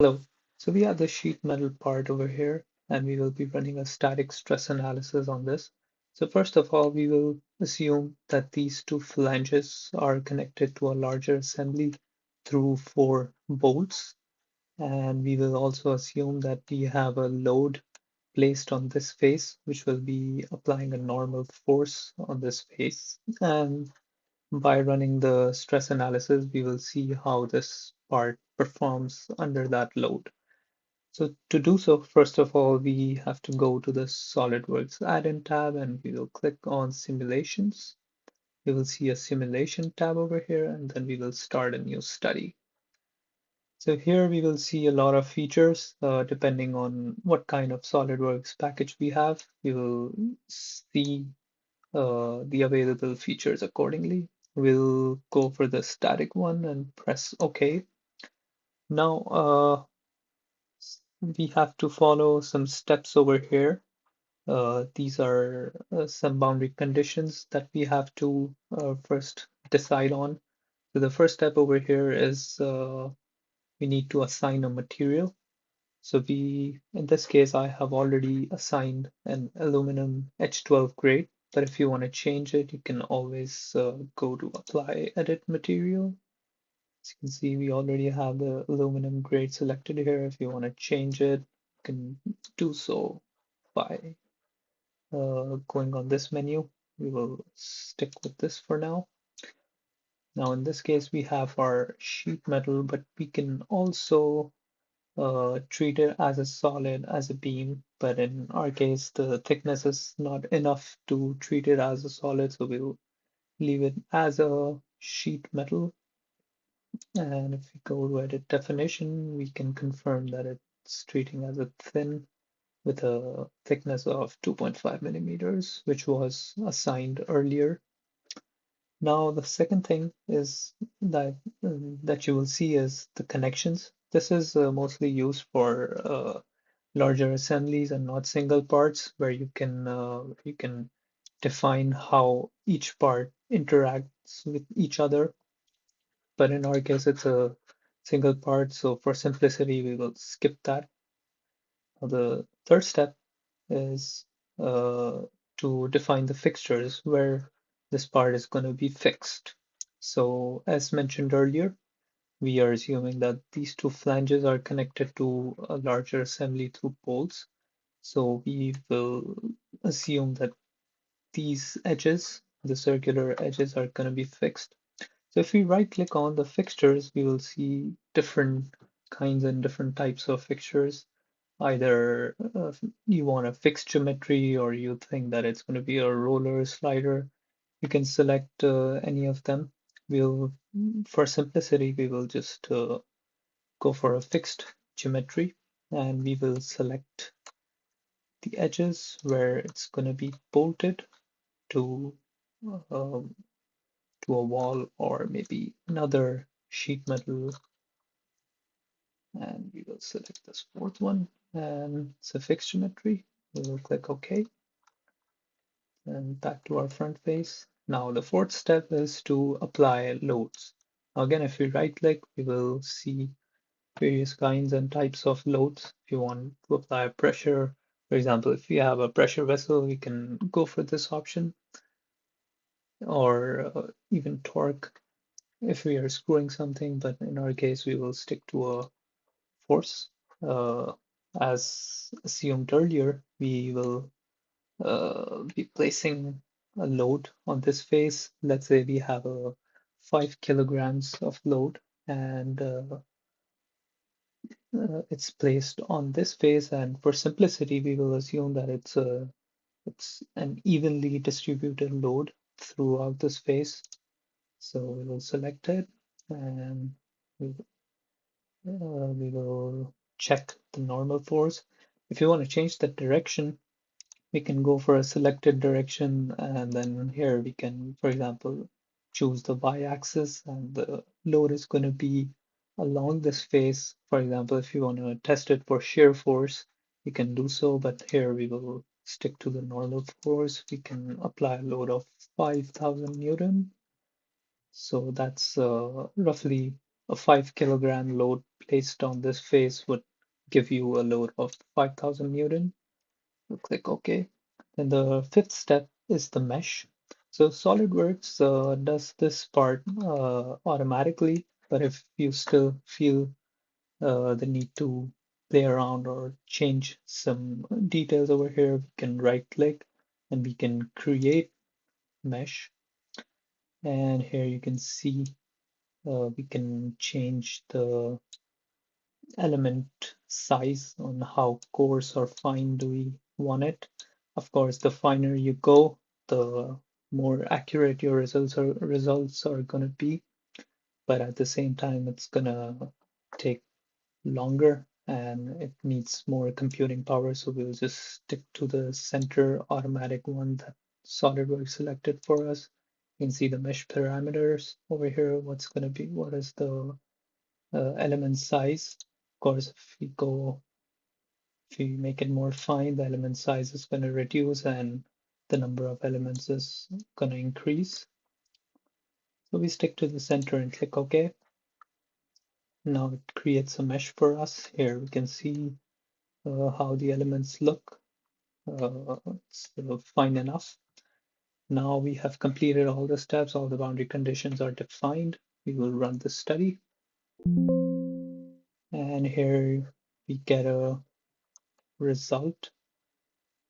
Hello. So we have the sheet metal part over here, and we will be running a static stress analysis on this. So first of all, we will assume that these two flanges are connected to a larger assembly through four bolts. And we will also assume that we have a load placed on this face, which will be applying a normal force on this face. And by running the stress analysis, we will see how this part performs under that load. So to do so, first of all, we have to go to the SolidWorks add-in tab and we will click on simulations. You will see a simulation tab over here, and then we will start a new study. So here we will see a lot of features depending on what kind of SolidWorks package we have. We will see the available features accordingly. We'll go for the static one and press OK. Now we have to follow some steps over here. These are some boundary conditions that we have to first decide on. So the first step over here is we need to assign a material. So in this case, I have already assigned an aluminum H12 grade, but if you want to change it, you can always go to apply edit material. As you can see, we already have the aluminum grade selected here. If you want to change it, you can do so by going on this menu. We will stick with this for now. Now, in this case, we have our sheet metal, but we can also treat it as a solid, as a beam. But in our case, the thickness is not enough to treat it as a solid, so we'll leave it as a sheet metal. And if we go to edit definition, we can confirm that it's treating as a thin with a thickness of 2.5 millimeters, which was assigned earlier. Now, the second thing is that you will see is the connections. This is mostly used for larger assemblies and not single parts, where you can define how each part interacts with each other. But in our case, it's a single part, so for simplicity, we will skip that. The third step is to define the fixtures where this part is going to be fixed. So as mentioned earlier, we are assuming that these two flanges are connected to a larger assembly through bolts. So we will assume that these edges, the circular edges, are going to be fixed. So if we right click on the fixtures, we will see different kinds and different types of fixtures. Either you want a fixed geometry or you think that it's going to be a roller slider, you can select any of them. For simplicity, we will just go for a fixed geometry and we will select the edges where it's going to be bolted to um, to a wall or maybe another sheet metal, and we will select this fourth one and it's a fixed geometry. We will click OK and back to our front face. Now the fourth step is to apply loads. Now again, if we right click, we will see various kinds and types of loads. If you want to apply pressure, for example, if you have a pressure vessel, we can go for this option, or even torque if we are screwing something, but in our case, we will stick to a force. Uh, as assumed earlier, we will be placing a load on this face. Let's say we have a 5 kilograms of load and it's placed on this face. And for simplicity, we will assume that it's an evenly distributed load throughout this face. So we will select it and we we will check the normal force. If you want to change the direction, we can go for a selected direction, and then here we can, for example, choose the y-axis, and the load is going to be along this face. For example, if you want to test it for shear force, you can do so, but here we will stick to the normal force. We can apply a load of 5,000 Newton. So that's roughly a 5 kilogram load placed on this face would give you a load of 5,000 Newton. We'll click OK. Then the fifth step is the mesh. So SolidWorks does this part automatically, but if you still feel the need to play around or change some details over here, we can right click and we can create mesh. And here you can see we can change the element size on how coarse or fine do we want it. Of course, the finer you go, the more accurate your results are going to be, but at the same time, it's going to take longer and it needs more computing power. So we'll just stick to the center automatic one that SolidWorks selected for us. You can see the mesh parameters over here. What is the element size? Of course, if we make it more fine, the element size is going to reduce and the number of elements is going to increase. So we stick to the center and click OK. Now it creates a mesh for us. Here we can see how the elements look. It's fine enough. Now we have completed all the steps, all the boundary conditions are defined. We will run the study. And here we get a result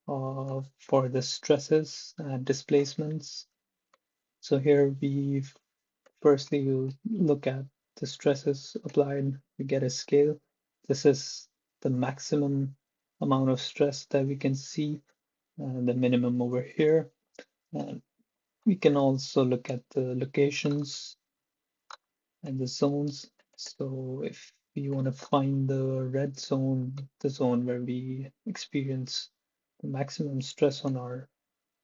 for the stresses and displacements. So here we firstly we'll look at the stresses applied. We get a scale. This is the maximum amount of stress that we can see, the minimum over here. And we can also look at the locations and the zones. So if we want to find the red zone, the zone where we experience the maximum stress on our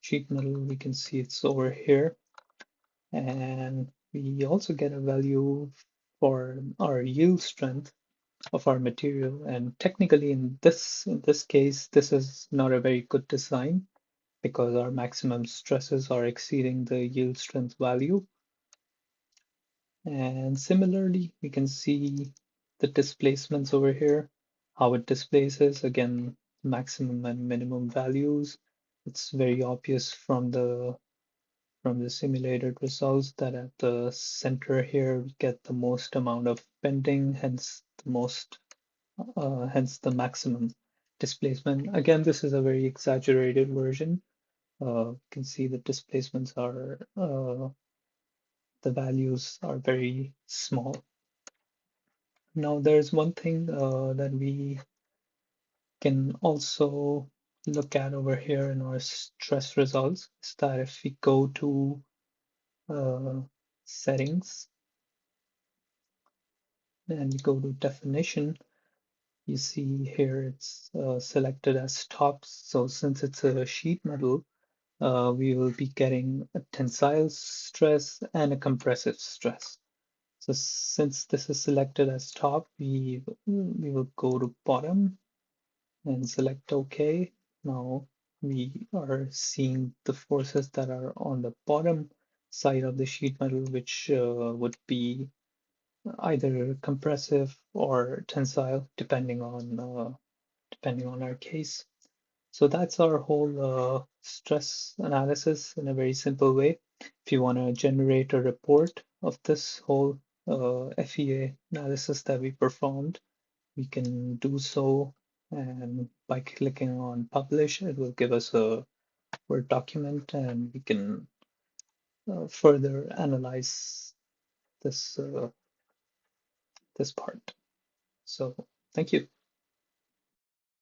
sheet metal, we can see it's over here. And we also get a value for our yield strength of our material. And technically in this case, this is not a very good design because our maximum stresses are exceeding the yield strength value. And similarly, we can see the displacements over here, how it displaces, again, maximum and minimum values. It's very obvious from the simulated results that at the center here we get the most amount of bending, hence the maximum displacement. Again, this is a very exaggerated version. You can see the displacements are the values are very small. Now there's one thing that we can also look at over here in our stress results is that if we go to settings and you go to definition, you see here it's selected as tops. So since it's a sheet metal, we will be getting a tensile stress and a compressive stress. So since this is selected as top, we will go to bottom and select OK. Now we are seeing the forces that are on the bottom side of the sheet metal, which would be either compressive or tensile, depending on our case. So that's our whole stress analysis in a very simple way. If you want to generate a report of this whole FEA analysis that we performed, we can do so. And by clicking on publish, it will give us a Word document and we can further analyze this part. So thank you.